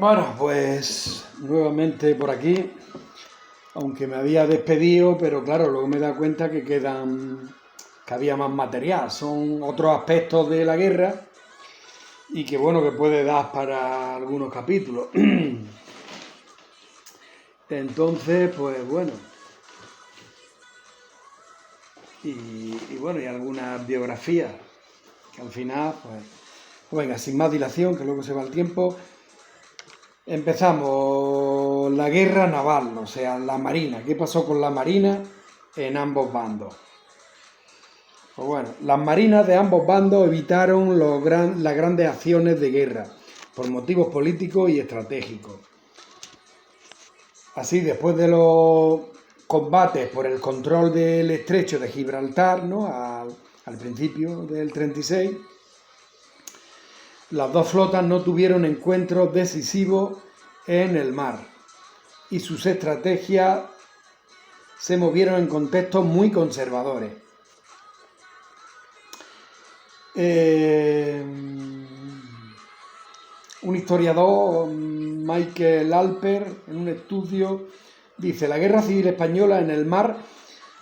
Bueno, pues nuevamente por aquí, aunque me había despedido, pero claro, luego me he dado cuenta que había más material, son otros aspectos de la guerra y que bueno, que puede dar para algunos capítulos. Entonces, pues bueno, y bueno, y algunas biografías, que al final, pues venga, sin más dilación, que luego se va el tiempo. Empezamos la guerra naval, o sea, la marina. ¿Qué pasó con la marina en ambos bandos? Pues bueno, las marinas de ambos bandos evitaron las grandes acciones de guerra por motivos políticos y estratégicos. Así, después de los combates por el control del estrecho de Gibraltar, ¿no? al principio del 36, las dos flotas no tuvieron encuentros decisivos en el mar y sus estrategias se movieron en contextos muy conservadores. Un historiador, Michael Alper, en un estudio, dice: la Guerra Civil Española en el mar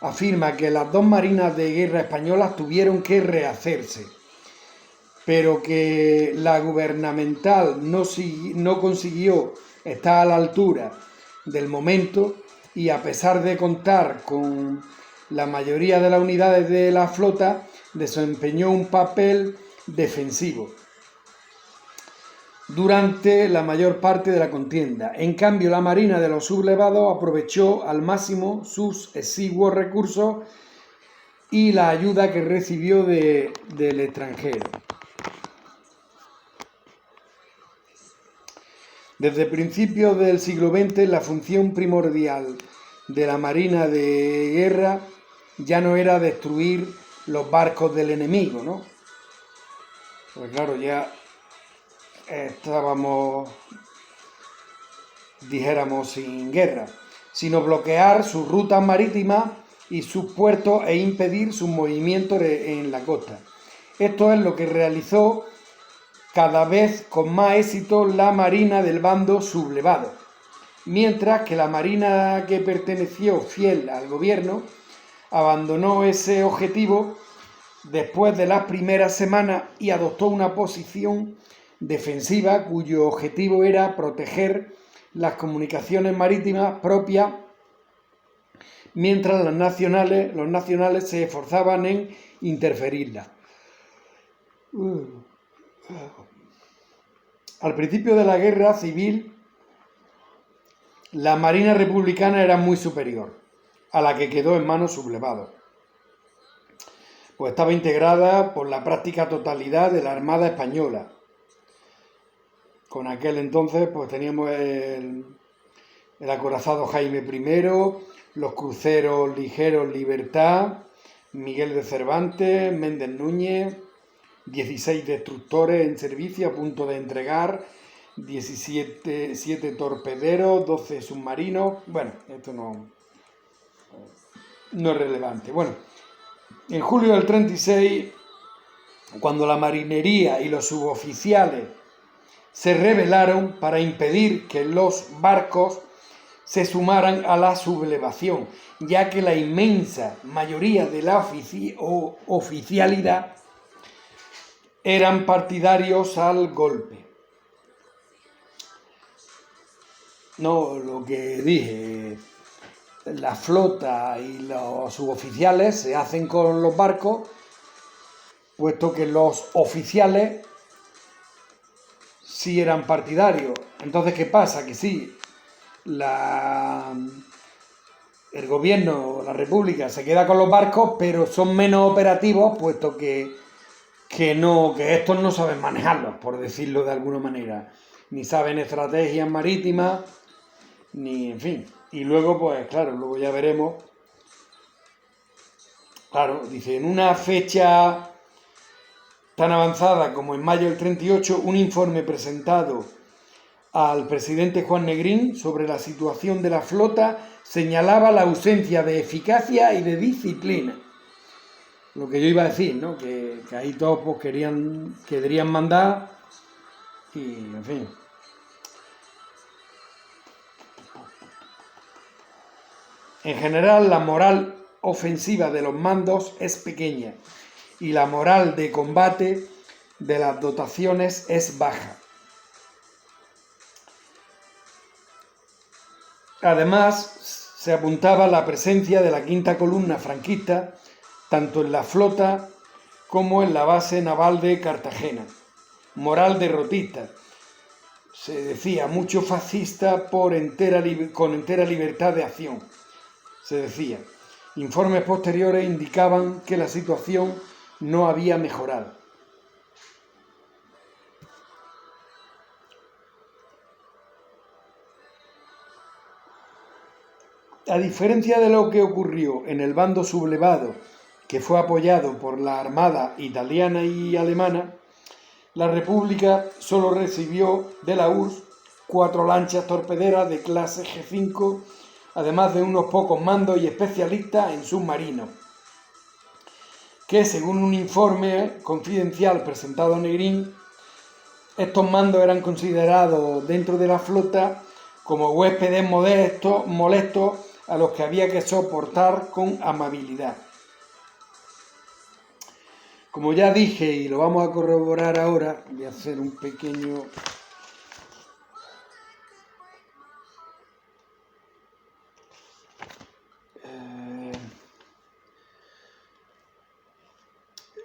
afirma que las dos marinas de guerra españolas tuvieron que rehacerse, pero que la gubernamental no consiguió estar a la altura del momento y, a pesar de contar con la mayoría de las unidades de la flota, desempeñó un papel defensivo durante la mayor parte de la contienda. En cambio, la marina de los sublevados aprovechó al máximo sus exiguos recursos y la ayuda que recibió del extranjero. Desde principios del siglo XX, la función primordial de la marina de guerra ya no era destruir los barcos del enemigo, ¿no? Pues claro, ya estábamos, dijéramos, sin guerra, sino bloquear sus rutas marítimas y sus puertos e impedir sus movimientos en la costa. Esto es lo que realizó cada vez con más éxito la marina del bando sublevado, mientras que la marina que perteneció fiel al gobierno abandonó ese objetivo después de las primeras semanas y adoptó una posición defensiva cuyo objetivo era proteger las comunicaciones marítimas propias, mientras los nacionales se esforzaban en interferirlas. Al principio de la guerra civil, la marina republicana era muy superior a la que quedó en manos sublevados, pues estaba integrada por la práctica totalidad de la Armada Española. Con aquel entonces pues teníamos el acorazado Jaime I, los cruceros ligeros Libertad, Miguel de Cervantes, Méndez Núñez, 16 destructores en servicio a punto de entregar, 7 torpederos, 12 submarinos. Bueno, esto no es relevante. Bueno, en julio del 36, cuando la marinería y los suboficiales se rebelaron para impedir que los barcos se sumaran a la sublevación, ya que la inmensa mayoría de la oficialidad eran partidarios al golpe. No, lo que dije, la flota y los suboficiales se hacen con los barcos, puesto que los oficiales sí eran partidarios. Entonces, ¿qué pasa? Que sí, el gobierno, la república, se queda con los barcos, pero son menos operativos, puesto que estos no saben manejarlos, por decirlo de alguna manera. Ni saben estrategias marítimas, ni, en fin. Y luego, pues claro, luego ya veremos. Claro, dice, en una fecha tan avanzada como en mayo del 38, un informe presentado al presidente Juan Negrín sobre la situación de la flota señalaba la ausencia de eficacia y de disciplina. Lo que yo iba a decir, ¿no? Que ahí todos pues querían mandar y, en fin. En general, la moral ofensiva de los mandos es pequeña y la moral de combate de las dotaciones es baja. Además, se apuntaba la presencia de la quinta columna franquista tanto en la flota como en la base naval de Cartagena. Moral derrotista. Se decía, mucho fascista con entera libertad de acción. Se decía. Informes posteriores indicaban que la situación no había mejorado. A diferencia de lo que ocurrió en el bando sublevado, que fue apoyado por la armada italiana y alemana, la República solo recibió de la URSS 4 lanchas torpederas de clase G5, además de unos pocos mandos y especialistas en submarinos, que según un informe confidencial presentado a Negrín, estos mandos eran considerados dentro de la flota como huéspedes molestos a los que había que soportar con amabilidad. Como ya dije, y lo vamos a corroborar ahora, voy a hacer un pequeño...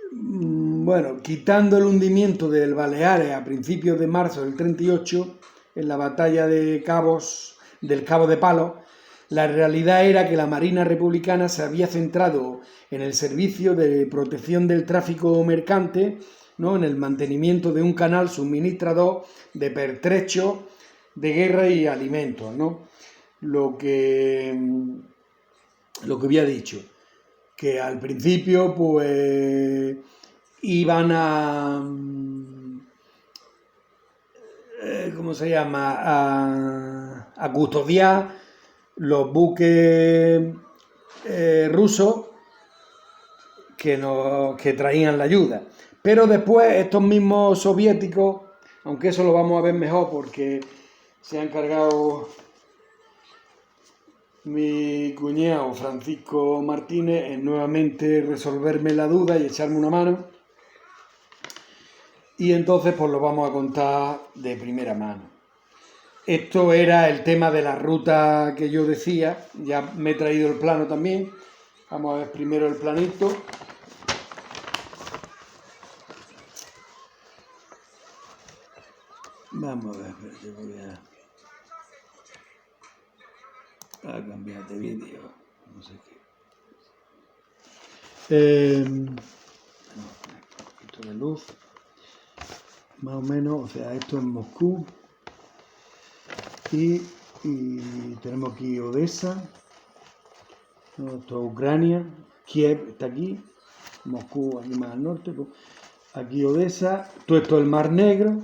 Bueno, quitando el hundimiento del Baleares a principios de marzo del 38, en la batalla del Cabo de Palos, la realidad era que la Marina Republicana se había centrado en el servicio de protección del tráfico mercante, ¿no?, en el mantenimiento de un canal suministrador de pertrechos de guerra y alimentos, ¿no? Lo que había dicho, que al principio pues iban ¿cómo se llama? A custodiar los buques rusos que traían la ayuda. Pero después estos mismos soviéticos, aunque eso lo vamos a ver mejor porque se ha encargado mi cuñado Francisco Martínez en nuevamente resolverme la duda y echarme una mano. Y entonces pues lo vamos a contar de primera mano. Esto era el tema de la ruta que yo decía, ya me he traído el plano también. Vamos a ver primero el planito. Vamos a ver, voy a cambiar de vídeo, no sé qué. Un poquito de luz, más o menos, o sea, esto es Moscú. Y tenemos aquí Odessa, ¿no? Esto es Ucrania, Kiev está aquí, Moscú aquí más al norte, pues, aquí Odessa, todo esto es el Mar Negro.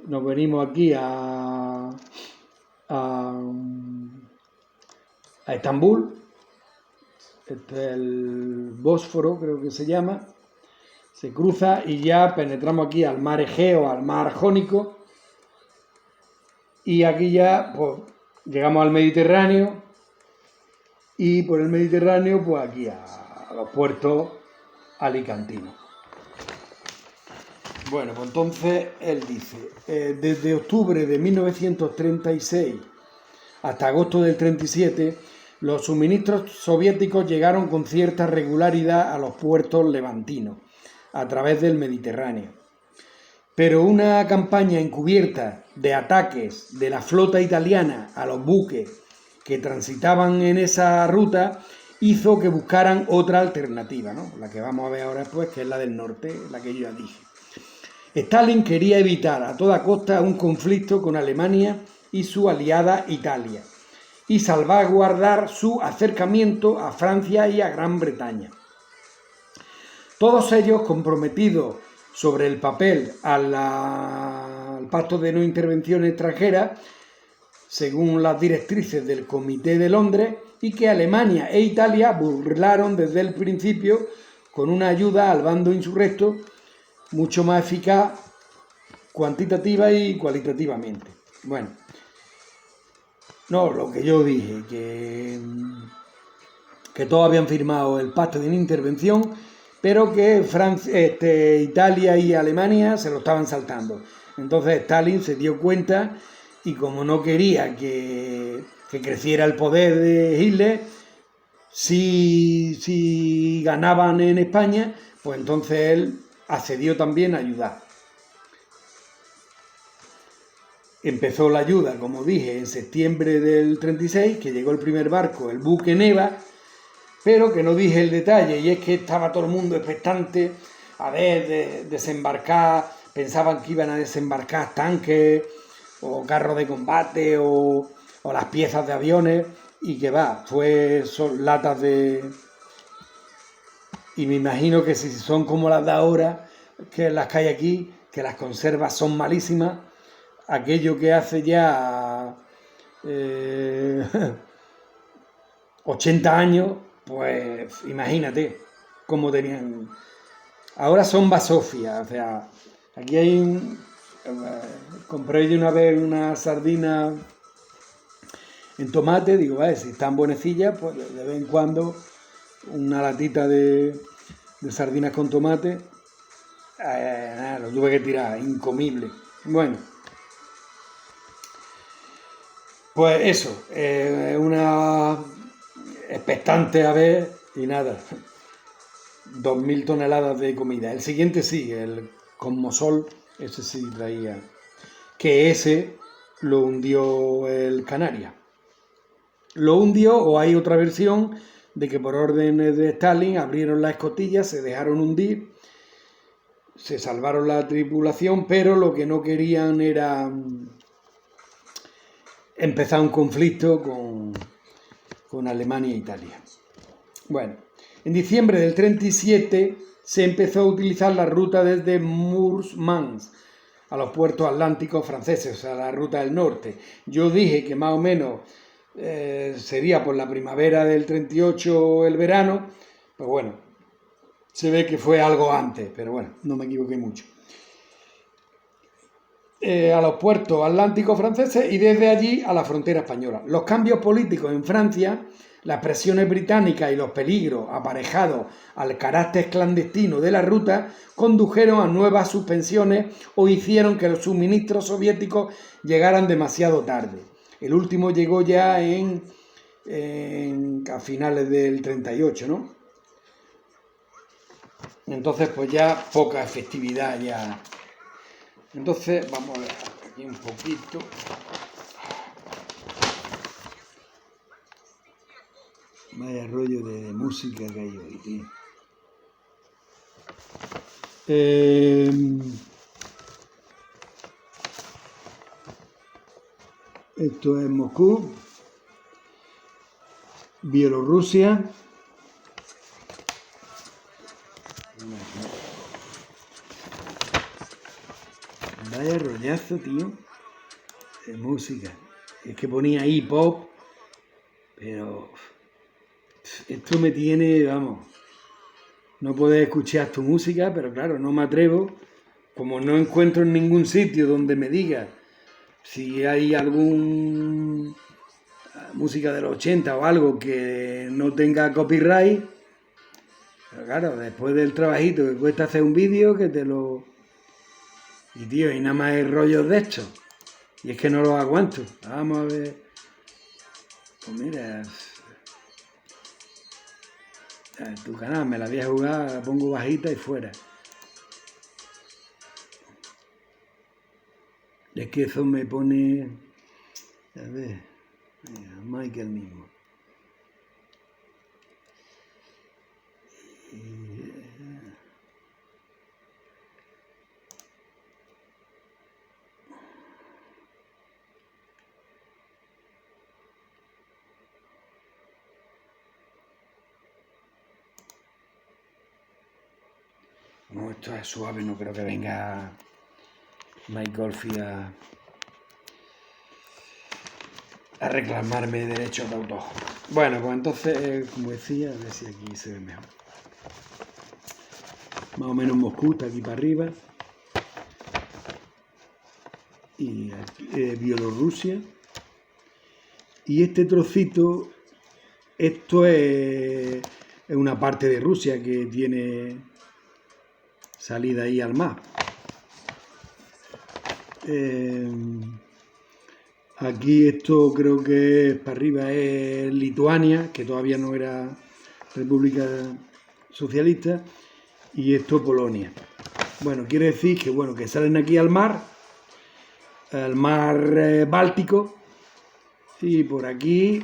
Nos venimos aquí a Estambul, este es el Bósforo, creo que se llama, se cruza y ya penetramos aquí al mar Egeo, al mar Jónico. Y aquí ya pues, llegamos al Mediterráneo y por el Mediterráneo pues aquí a los puertos alicantinos. Bueno, pues entonces él dice, desde octubre de 1936 hasta agosto del 37, los suministros soviéticos llegaron con cierta regularidad a los puertos levantinos a través del Mediterráneo. Pero una campaña encubierta de ataques de la flota italiana a los buques que transitaban en esa ruta hizo que buscaran otra alternativa, ¿no? La que vamos a ver ahora después, que es la del norte, la que yo ya dije. Stalin quería evitar a toda costa un conflicto con Alemania y su aliada Italia y salvaguardar su acercamiento a Francia y a Gran Bretaña. Todos ellos comprometidos sobre el papel al Pacto de No Intervención Extranjera, según las directrices del Comité de Londres, y que Alemania e Italia burlaron desde el principio con una ayuda al bando insurrecto mucho más eficaz cuantitativa y cualitativamente. Bueno, No, lo que yo dije, que todos habían firmado el pacto de no intervención, pero que Italia y Alemania se lo estaban saltando. Entonces Stalin se dio cuenta y como no quería que creciera el poder de Hitler, si ganaban en España, pues entonces él accedió también a ayudar. Empezó la ayuda, como dije, en septiembre del 36, que llegó el primer barco, el buque Neva, pero que no dije el detalle, y es que estaba todo el mundo expectante a ver desembarcar, pensaban que iban a desembarcar tanques o carros de combate o las piezas de aviones, y que son latas de... Y me imagino que si son como las de ahora, que las que hay aquí, que las conservas son malísimas, aquello que hace ya 80 años, pues imagínate cómo tenían. Ahora son basofia, o sea, aquí hay compré yo una vez una sardina en tomate, digo, vale, si están buenecillas, pues de vez en cuando una latita de sardinas con tomate, nada, lo tuve que tirar, incomible. Bueno, pues eso, una expectante a ver y nada, 2000 toneladas de comida. El siguiente sí, el Cosmosol, ese sí traía, que ese lo hundió el Canarias. Lo hundió, o hay otra versión de que por órdenes de Stalin abrieron la escotilla, se dejaron hundir, se salvaron la tripulación, pero lo que no querían era empezar un conflicto con Alemania e Italia. Bueno, en diciembre del 37 se empezó a utilizar la ruta desde Murmansk a los puertos atlánticos franceses, o sea, la ruta del norte. Yo dije que más o menos sería por la primavera del 38 el verano, pues bueno, se ve que fue algo antes, pero bueno, no me equivoqué mucho. A los puertos atlánticos franceses y desde allí a la frontera española. Los cambios políticos en Francia, las presiones británicas y los peligros aparejados al carácter clandestino de la ruta condujeron a nuevas suspensiones o hicieron que los suministros soviéticos llegaran demasiado tarde. El último llegó ya a finales del 38, ¿no? Entonces pues ya poca efectividad ya. Entonces vamos a ver aquí un poquito. Vaya rollo de música que hay hoy, tío. Esto es Moscú, Bielorrusia. Vaya rollazo, tío, de música. Es que ponía ahí pop, pero esto me tiene, vamos, no puedes escuchar tu música, pero claro, no me atrevo, como no encuentro en ningún sitio donde me diga si hay algún música de los 80 o algo que no tenga copyright. Pero claro, después del trabajito que cuesta hacer un vídeo, que te lo... Y tío, y nada más hay rollos de estos. Y es que no los aguanto. Vamos a ver. Pues mira, tu canal me la voy a jugar, la pongo bajita y fuera. Es que eso me pone... A ver, mira, Michael mismo. No, esto es suave, no creo que venga Mike Golfi a reclamarme derechos de autor. Bueno, pues entonces, como decía, a ver si aquí se ve mejor. Más o menos Moscú está aquí para arriba. Y aquí, Bielorrusia. Y este trocito, esto es una parte de Rusia que tiene salida ahí al mar. Aquí esto creo que para arriba es Lituania, que todavía no era república socialista, y esto Polonia. Bueno, quiere decir que, bueno, que salen aquí al mar Báltico, y por aquí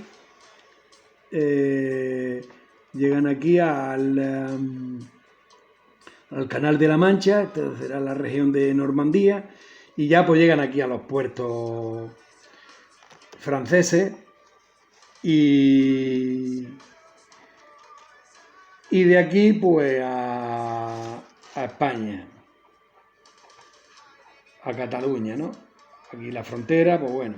llegan aquí al Canal de la Mancha, esta será la región de Normandía, y ya pues llegan aquí a los puertos franceses y de aquí pues a España, a Cataluña, ¿no? Aquí la frontera, pues bueno.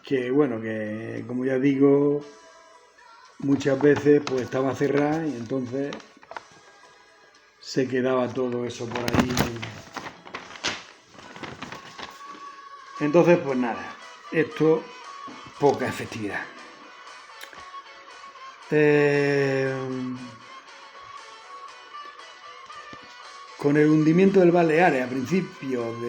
Que bueno, que como ya digo, muchas veces pues estaba cerrada y entonces se quedaba todo eso por ahí. Entonces pues nada, esto poca efectividad. Con el hundimiento del Baleares a principios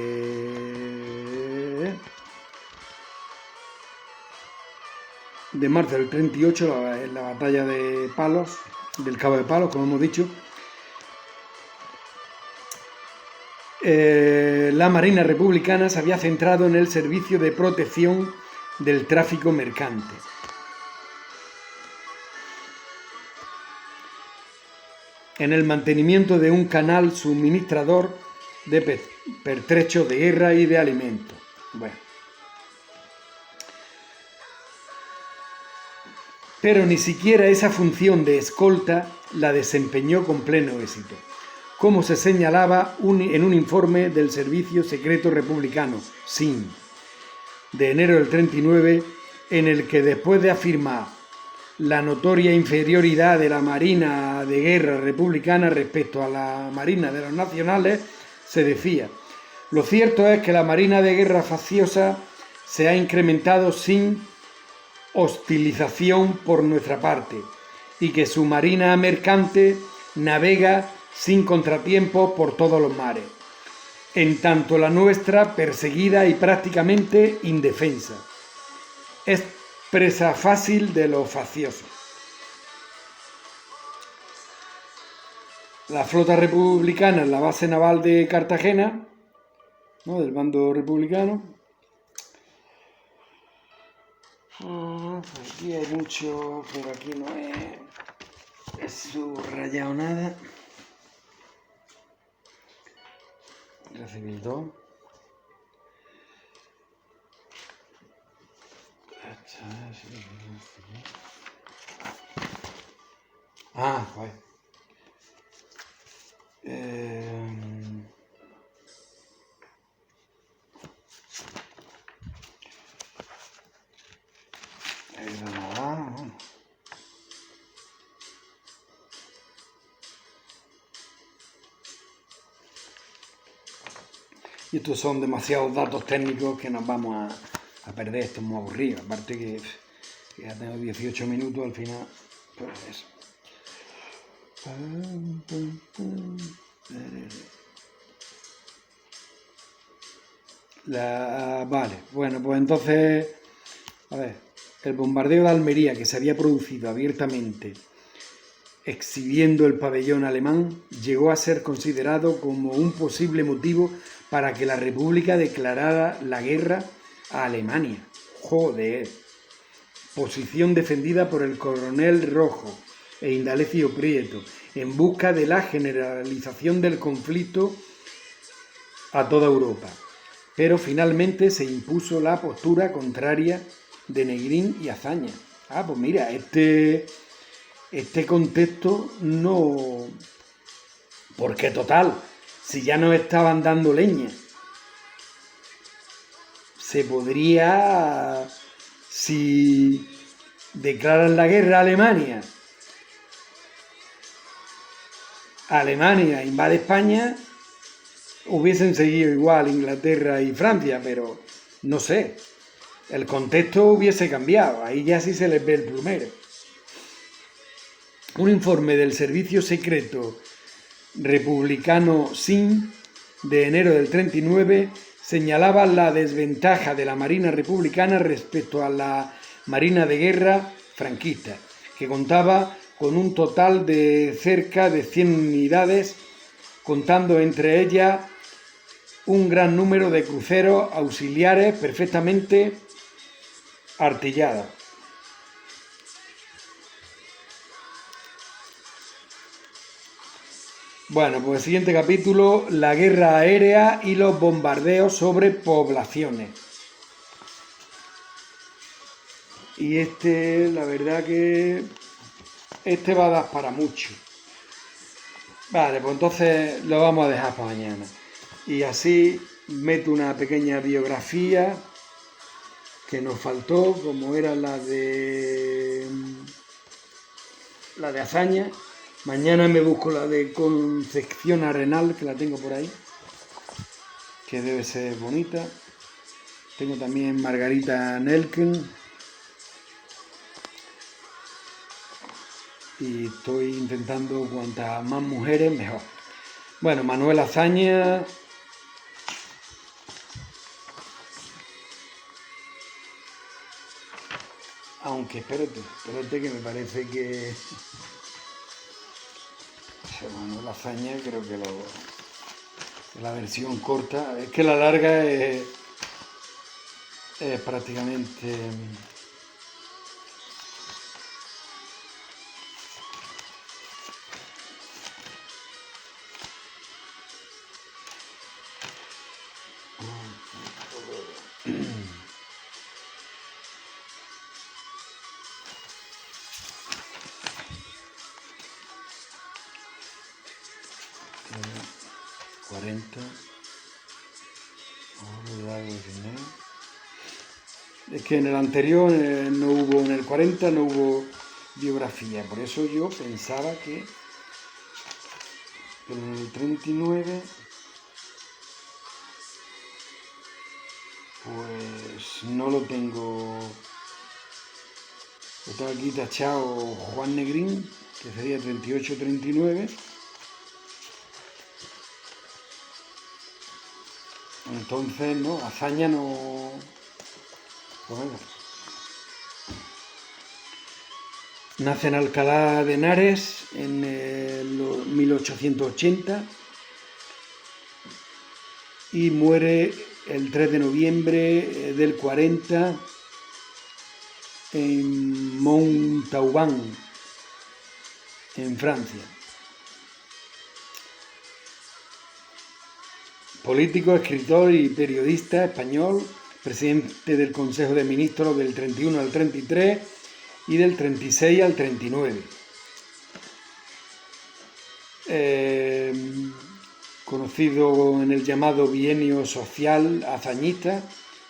de marzo del 38, en la batalla de Palos, del Cabo de Palos, como hemos dicho, la Marina Republicana se había centrado en el servicio de protección del tráfico mercante. En el mantenimiento de un canal suministrador de pertrechos de guerra y de alimentos. Bueno. Pero ni siquiera esa función de escolta la desempeñó con pleno éxito, como se señalaba en un informe del Servicio Secreto Republicano, SIN, de enero del 39, en el que después de afirmar la notoria inferioridad de la Marina de Guerra Republicana respecto a la Marina de los Nacionales, se decía: lo cierto es que la Marina de Guerra facciosa se ha incrementado sin hostilización por nuestra parte, y que su marina mercante navega sin contratiempos por todos los mares, en tanto la nuestra, perseguida y prácticamente indefensa, es presa fácil de los facciosos. La flota republicana en la base naval de Cartagena, ¿no?, del bando republicano. Aquí hay mucho, pero aquí no he subrayado nada. Recibir 2. Ah, pues. Y estos son demasiados datos técnicos que nos vamos a perder, esto es muy aburrido. Aparte que ya tengo 18 minutos al final, pues eso. Vale, bueno, pues entonces, a ver, el bombardeo de Almería, que se había producido abiertamente exhibiendo el pabellón alemán, llegó a ser considerado como un posible motivo para que la República declarara la guerra a Alemania. Joder. Posición defendida por el coronel Rojo e Indalecio Prieto en busca de la generalización del conflicto a toda Europa. Pero finalmente se impuso la postura contraria de Negrín y Azaña. Ah, pues mira, este contexto no... Porque total, si ya nos estaban dando leña, se podría, si declaran la guerra a Alemania, invade España, hubiesen seguido igual Inglaterra y Francia, pero no sé, el contexto hubiese cambiado, ahí ya sí se les ve el plumero. Un informe del Servicio Secreto Republicano SIN de enero del 39 señalaba la desventaja de la Marina Republicana respecto a la Marina de Guerra franquista, que contaba con un total de cerca de 100 unidades, contando entre ellas un gran número de cruceros auxiliares perfectamente artillados. Bueno, pues el siguiente capítulo, la guerra aérea y los bombardeos sobre poblaciones. Y la verdad que va a dar para mucho. Vale, pues entonces lo vamos a dejar para mañana. Y así meto una pequeña biografía que nos faltó, como era la de Azaña. Mañana me busco la de Concepción Arenal, que la tengo por ahí, que debe ser bonita. Tengo también Margarita Nelken. Y estoy intentando cuantas más mujeres, mejor. Bueno, Manuel Azaña. Aunque espérate que me parece que Manuel Azaña creo que la versión corta, es que la larga es prácticamente es que en el anterior no hubo, en el 40 no hubo biografía, por eso yo pensaba que en el 39 pues no lo tengo. Está aquí tachado Juan Negrín, que sería 38-39. Entonces, no, Azaña no. Pues venga. Nace en Alcalá de Henares en 1880 y muere el 3 de noviembre del 40 en Montauban, en Francia. Político, escritor y periodista español, presidente del Consejo de Ministros del 31 al 33 y del 36 al 39. Conocido en el llamado bienio social azañista,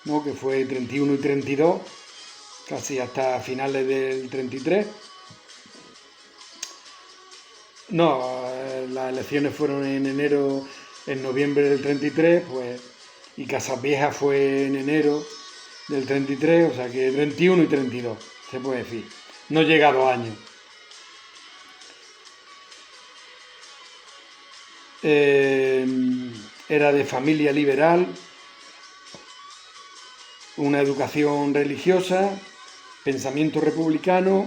¿no?, que fue 31 y 32, casi hasta finales del 33. No, las elecciones fueron en noviembre del 33, pues, y Casasvieja fue en enero del 33, o sea que 31 y 32, se puede decir. No llega a 2 años. Era de familia liberal, una educación religiosa, pensamiento republicano,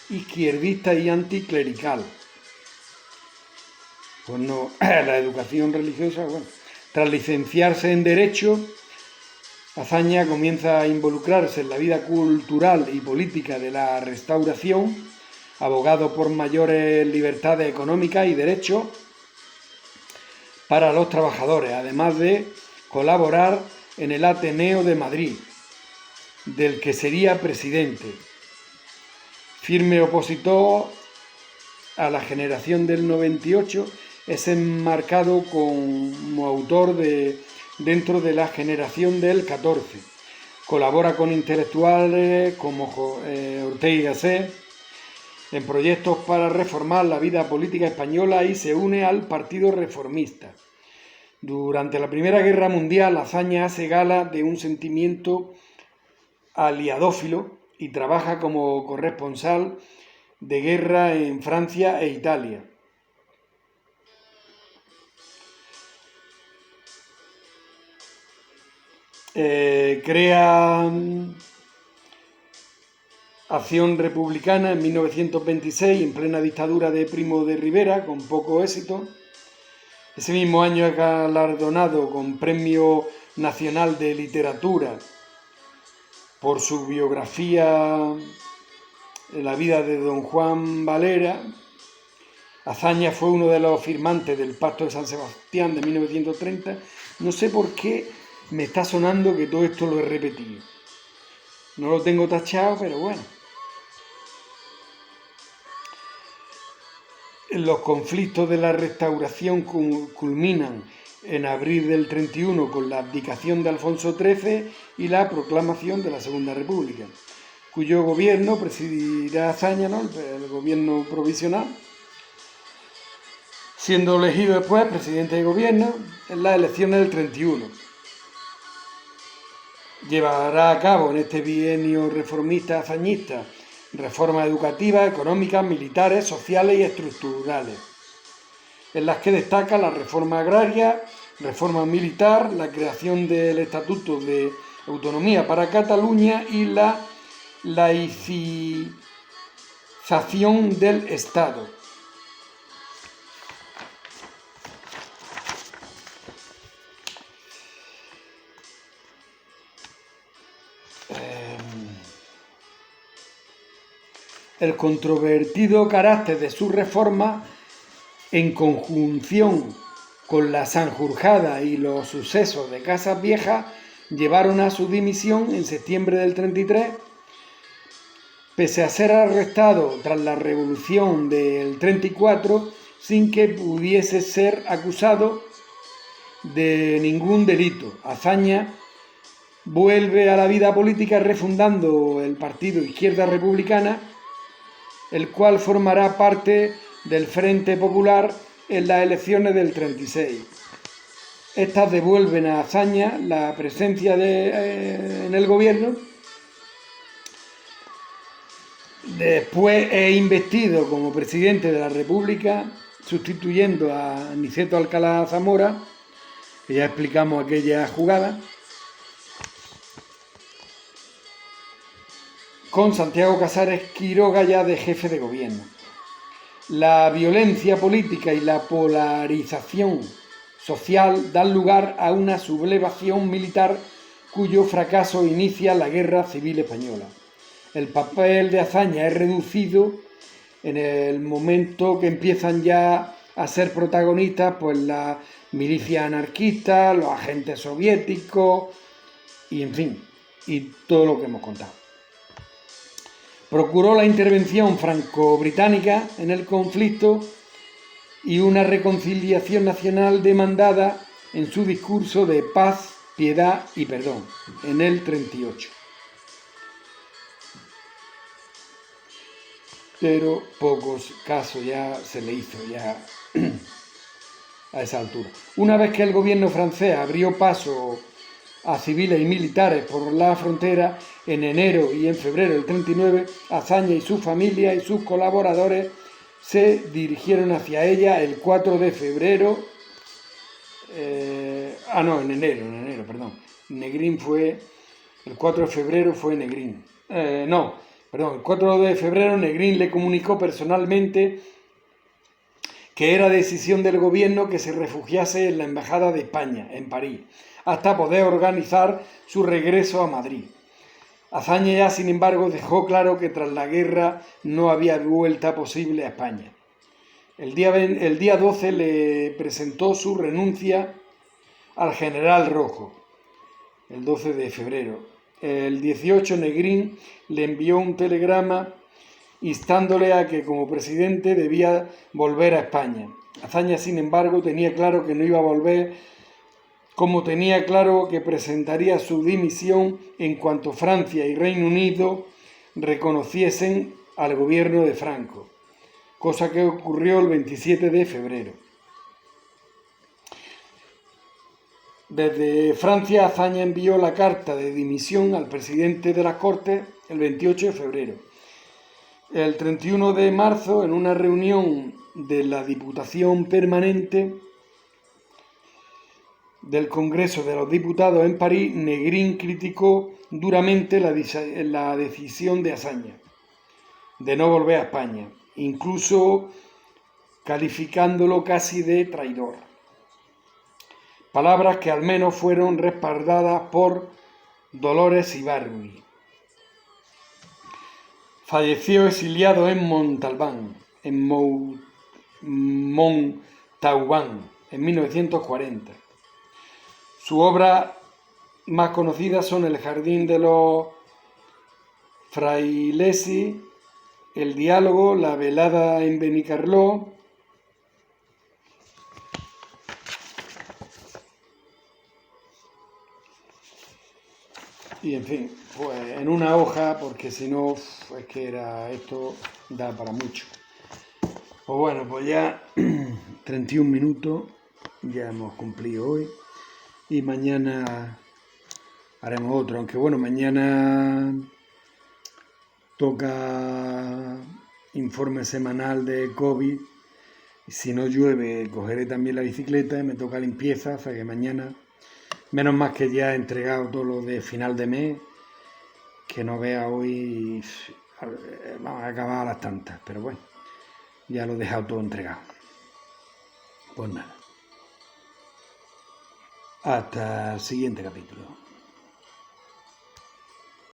izquierdista y anticlerical. Pues no, la educación religiosa, bueno. Tras licenciarse en Derecho, Azaña comienza a involucrarse en la vida cultural y política de la Restauración, abogado por mayores libertades económicas y derechos para los trabajadores, además de colaborar en el Ateneo de Madrid, del que sería presidente. Firme opositor a la generación del 98, es enmarcado como autor dentro de la generación del 14. Colabora con intelectuales como Ortega y Gasset en proyectos para reformar la vida política española y se une al Partido Reformista. Durante la Primera Guerra Mundial, Azaña hace gala de un sentimiento aliadófilo y trabaja como corresponsal de guerra en Francia e Italia. Crea Acción Republicana en 1926, en plena dictadura de Primo de Rivera, con poco éxito. Ese mismo año es galardonado con Premio Nacional de Literatura por su biografía en la vida de don Juan Valera. Azaña fue uno de los firmantes del Pacto de San Sebastián de 1930. No sé por qué me está sonando que todo esto lo he repetido. No lo tengo tachado, pero bueno. Los conflictos de la Restauración culminan en abril del 31 con la abdicación de Alfonso XIII y la proclamación de la Segunda República, cuyo gobierno presidirá Azaña, ¿no? El gobierno provisional, siendo elegido después presidente de gobierno en las elecciones del 31. Llevará a cabo en este bienio reformista azañista reformas educativas, económicas, militares, sociales y estructurales, en las que destaca la reforma agraria, reforma militar, la creación del Estatuto de Autonomía para Cataluña y la laicización del Estado. El controvertido carácter de su reforma, en conjunción con la Sanjurjada y los sucesos de Casas Viejas, llevaron a su dimisión en septiembre del 33, pese a ser arrestado tras la Revolución del 34, sin que pudiese ser acusado de ningún delito. Azaña vuelve a la vida política refundando el partido Izquierda Republicana, el cual formará parte del Frente Popular en las elecciones del 36. Estas devuelven a Azaña la presencia en el gobierno. Después es investido como presidente de la República, sustituyendo a Niceto Alcalá Zamora, que ya explicamos aquella jugada, con Santiago Casares Quiroga ya de jefe de gobierno. La violencia política y la polarización social dan lugar a una sublevación militar cuyo fracaso inicia la Guerra Civil Española. El papel de Azaña es reducido en el momento que empiezan ya a ser protagonistas pues las milicias anarquistas, los agentes soviéticos y en fin, y todo lo que hemos contado. Procuró la intervención franco-británica en el conflicto y una reconciliación nacional demandada en su discurso de paz, piedad y perdón, en el 38. Pero pocos casos ya se le hizo ya a esa altura. Una vez que el gobierno francés abrió paso a civiles y militares por la frontera, en enero y en febrero del 39, Azaña y su familia y sus colaboradores se dirigieron hacia ella el 4 de febrero. En enero, perdón. Negrín fue. El 4 de febrero fue Negrín. El 4 de febrero Negrín le comunicó personalmente que era decisión del gobierno que se refugiase en la Embajada de España, en París, hasta poder organizar su regreso a Madrid. Azaña ya, sin embargo, dejó claro que tras la guerra no había vuelta posible a España. El día 12 le presentó su renuncia al general Rojo, el 12 de febrero. El 18 Negrín le envió un telegrama instándole a que como presidente debía volver a España. Azaña, sin embargo, tenía claro que no iba a volver, como tenía claro que presentaría su dimisión en cuanto Francia y Reino Unido reconociesen al gobierno de Franco, cosa que ocurrió el 27 de febrero. Desde Francia, Azaña envió la carta de dimisión al presidente de las Cortes el 28 de febrero. El 31 de marzo, en una reunión de la Diputación Permanente del Congreso de los Diputados en París, Negrín criticó duramente la decisión de Azaña de no volver a España, incluso calificándolo casi de traidor. Palabras que al menos fueron respaldadas por Dolores Ibargüi. Falleció exiliado en Montalbán, en Montauban, en 1940. Sus obras más conocidas son El jardín de los frailesis, El diálogo, La velada en Benicarló, y en fin, pues en una hoja, porque si no, es que esto da para mucho. Pues bueno, pues ya 31 minutos ya hemos cumplido hoy y mañana haremos otro, aunque bueno, mañana toca informe semanal de COVID y si no llueve cogeré también la bicicleta y me toca limpieza, o sea que mañana, menos más que ya he entregado todo lo de final de mes, que no vea hoy, vamos a acabar a las tantas, pero bueno, ya lo he dejado todo entregado. Pues nada, hasta el siguiente capítulo.